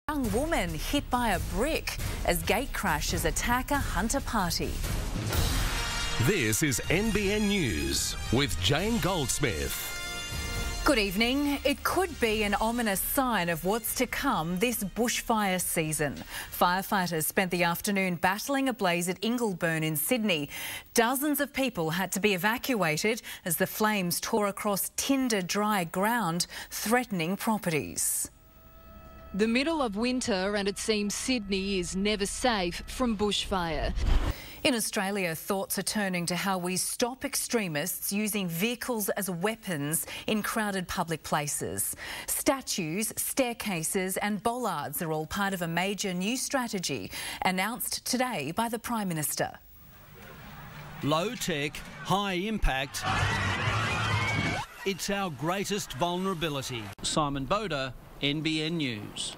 Young woman hit by a brick as gate crashers attack a Hunter party. This is NBN News with Jane Goldsmith. Good evening. It could be an ominous sign of what's to come this bushfire season. Firefighters spent the afternoon battling a blaze at Ingleburn in Sydney. Dozens of people had to be evacuated as the flames tore across tinder dry ground, threatening properties. The middle of winter and it seems Sydney is never safe from bushfire. In Australia, thoughts are turning to how we stop extremists using vehicles as weapons in crowded public places. Statues, staircases and bollards are all part of a major new strategy announced today by the Prime Minister. Low tech, high impact. It's our greatest vulnerability. Simon Boda, NBN News.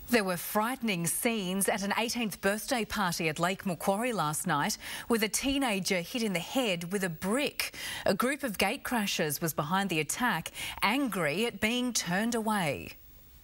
There were frightening scenes at an 18th birthday party at Lake Macquarie last night with a teenager hit in the head with a brick. A group of gate crashers was behind the attack, angry at being turned away.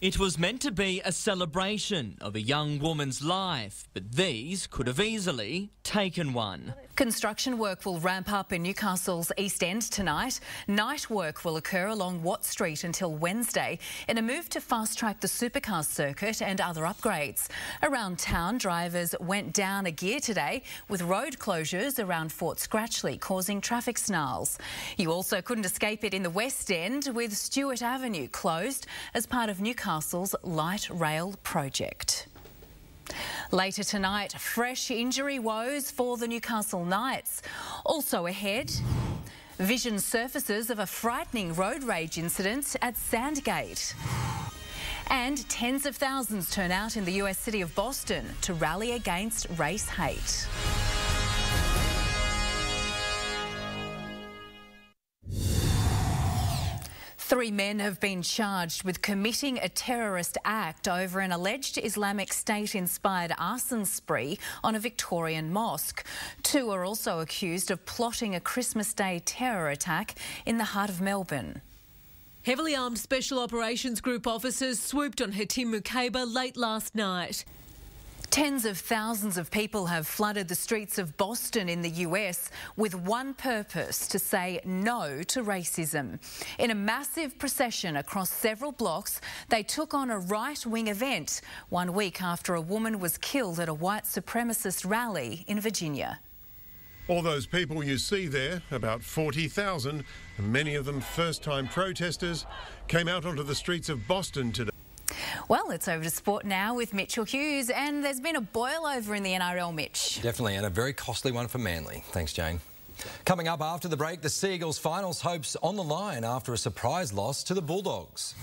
It was meant to be a celebration of a young woman's life, but these could have easily taken one. Construction work will ramp up in Newcastle's East End tonight. Night work will occur along Watt Street until Wednesday in a move to fast-track the supercar circuit and other upgrades. Around town, drivers went down a gear today with road closures around Fort Scratchley causing traffic snarls. You also couldn't escape it in the West End with Stewart Avenue closed as part of Newcastle's light rail project. Later tonight, fresh injury woes for the Newcastle Knights. Also ahead, vision surfaces of a frightening road rage incident at Sandgate. And tens of thousands turn out in the US city of Boston to rally against race hate. Three men have been charged with committing a terrorist act over an alleged Islamic State-inspired arson spree on a Victorian mosque. Two are also accused of plotting a Christmas Day terror attack in the heart of Melbourne. Heavily armed Special Operations Group officers swooped on Hatim Mukaiba late last night. Tens of thousands of people have flooded the streets of Boston in the US with one purpose: to say no to racism. In a massive procession across several blocks, they took on a right-wing event 1 week after a woman was killed at a white supremacist rally in Virginia. All those people you see there, about 40,000, and many of them first-time protesters, came out onto the streets of Boston today. Well, it's over to sport now with Mitchell Hughes, and there's been a boil-over in the NRL, Mitch. Definitely, and a very costly one for Manly. Thanks, Jane. Coming up after the break, the Seagulls' finals hopes on the line after a surprise loss to the Bulldogs.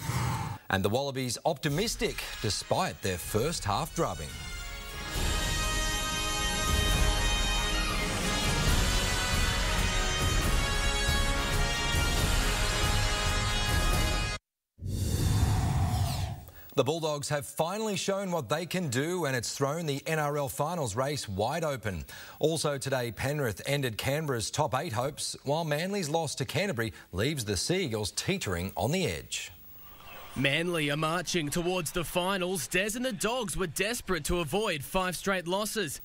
And the Wallabies optimistic despite their first half drubbing. The Bulldogs have finally shown what they can do, and it's thrown the NRL finals race wide open. Also today, Penrith ended Canberra's top 8 hopes, while Manly's loss to Canterbury leaves the Seagulls teetering on the edge. Manly are marching towards the finals. Des and the Dogs were desperate to avoid 5 straight losses.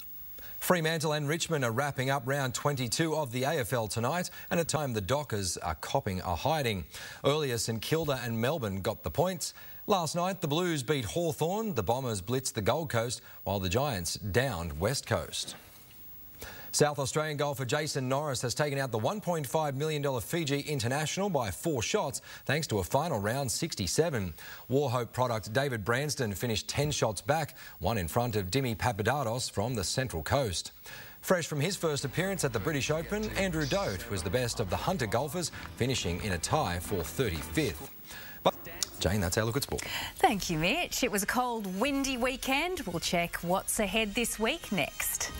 Fremantle and Richmond are wrapping up round 22 of the AFL tonight, and at time the Dockers are copping a hiding. Earlier, St Kilda and Melbourne got the points. Last night, the Blues beat Hawthorn, the Bombers blitzed the Gold Coast, while the Giants downed West Coast. South Australian golfer Jason Norris has taken out the $1.5 million Fiji International by 4 shots thanks to a final round 67. Warhope product David Branston finished 10 shots back, one in front of Dimi Papadatos from the Central Coast. Fresh from his first appearance at the British Open, Andrew Dote was the best of the Hunter golfers, finishing in a tie for 35th. But Jane, that's our look at sport. Thank you, Mitch. It was a cold, windy weekend. We'll check what's ahead this week next.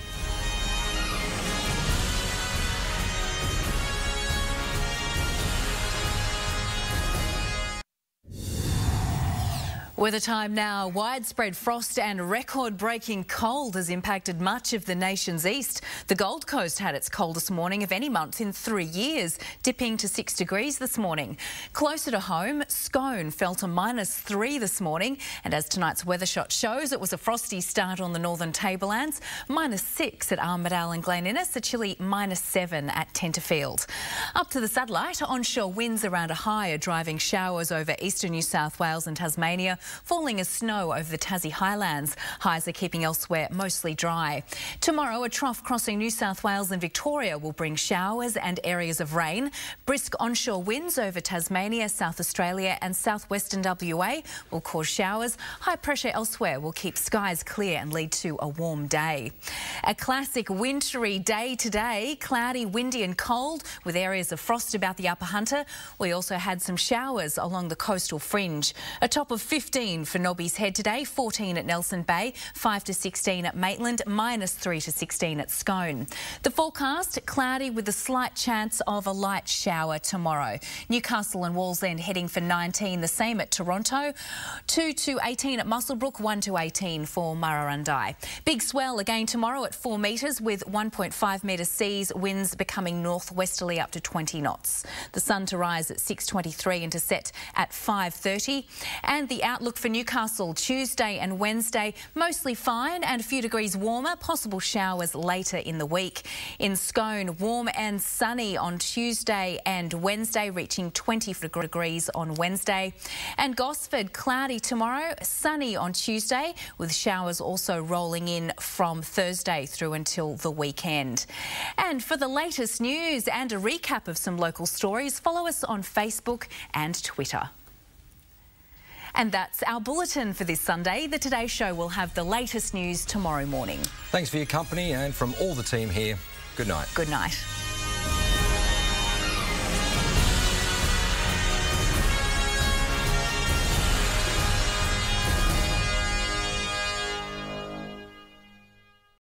Weather time now. Widespread frost and record-breaking cold has impacted much of the nation's east. The Gold Coast had its coldest morning of any month in 3 years, dipping to 6 degrees this morning. Closer to home, Scone fell to -3 this morning, and as tonight's weather shot shows, it was a frosty start on the northern tablelands, -6 at Armidale and Glen Innes, a chilly -7 at Tenterfield. Up to the satellite, onshore winds around a high are driving showers over eastern New South Wales and Tasmania, falling as snow over the Tassie Highlands. Highs are keeping elsewhere mostly dry. Tomorrow, a trough crossing New South Wales and Victoria will bring showers and areas of rain. Brisk onshore winds over Tasmania, South Australia and southwestern WA will cause showers. High pressure elsewhere will keep skies clear and lead to a warm day. A classic wintry day today, cloudy, windy and cold with areas of frost about the Upper Hunter. We also had some showers along the coastal fringe. A top of 15 for Nobby's Head today, 14 at Nelson Bay, 5 to 16 at Maitland, -3 to 16 at Scone. The forecast, cloudy with a slight chance of a light shower tomorrow. Newcastle and Wallsend heading for 19, the same at Toronto, 2 to 18 at Muswellbrook, 1 to 18 for Murrurundi. Big swell again tomorrow at 4 metres with 1.5 metre seas, winds becoming northwesterly up to 20 knots. The sun to rise at 6:23 and to set at 5:30. And the outlook for Newcastle, Tuesday and Wednesday, mostly fine and a few degrees warmer, possible showers later in the week. In Scone, warm and sunny on Tuesday and Wednesday, reaching 20 degrees on Wednesday. And Gosford, cloudy tomorrow, sunny on Tuesday, with showers also rolling in from Thursday through until the weekend. And for the latest news and a recap of some local stories, follow us on Facebook and Twitter. And that's our bulletin for this Sunday. The Today Show will have the latest news tomorrow morning. Thanks for your company, and from all the team here, good night. Good night.